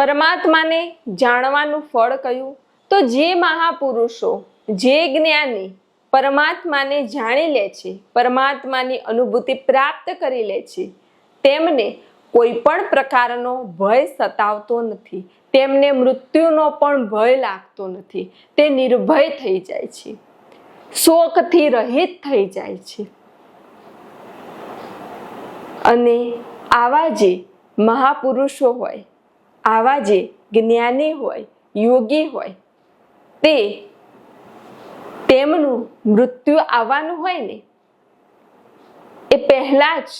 પરમાત્માને જાણવાનું ફળ કયું? તો જે મહાપુરુષો, જે જ્ઞાની પરમાત્માને જાણી લે છે, પરમાત્માની અનુભૂતિ પ્રાપ્ત કરી લે છે, તેમને કોઈ પણ પ્રકારનો ભય સતાવતો નથી, તેમને મૃત્યુનો પણ ભય લાગતો નથી. તે નિર્ભય થઈ જાય છે, શોકથી રહિત થઈ જાય છે. અને આવા જે મહાપુરુષો હોય, આવા જે જ્ઞાની હોય, યોગી હોય, તેમનું મૃત્યુ આવવાનું હોય ને એ પહેલા જ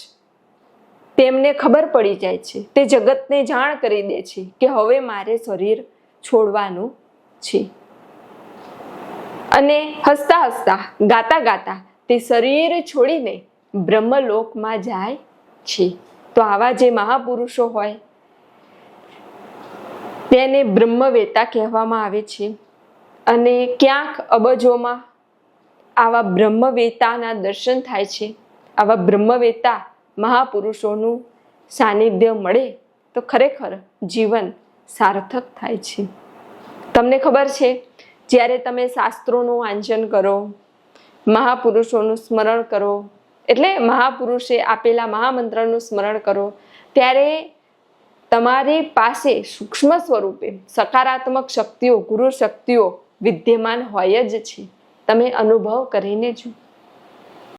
તેમને ખબર પડી જાય છે. તે જગતને જાણ કરી દે છે કે હવે મારે શરીર છોડવાનું છે. અને હસતા હસતા, ગાતા ગાતા તે શરીર છોડીને બ્રહ્મલોકમાં જાય છે. તો આવા જે મહાપુરુષો હોય તેને બ્રહ્મવેતા કહેવામાં આવે છે. અને ક્યાંક અબજોમાં આવા બ્રહ્મવેતાના દર્શન થાય છે. આવા બ્રહ્મવેતા મહાપુરુષોનું સાનિધ્ય મળે તો ખરેખર જીવન સાર્થક થાય છે. તમને ખબર છે, જ્યારે તમે શાસ્ત્રોનું વાંચન કરો, મહાપુરુષોનું સ્મરણ કરો, એટલે મહાપુરુષે આપેલા મહામંત્રનું સ્મરણ કરો, ત્યારે તમારી પાસે સૂક્ષ્મ સ્વરૂપે સકારાત્મક શક્તિઓ, ગુરુ શક્તિઓ વિદ્યમાન હોય જ છે. તમે અનુભવ કરીને જુઓ.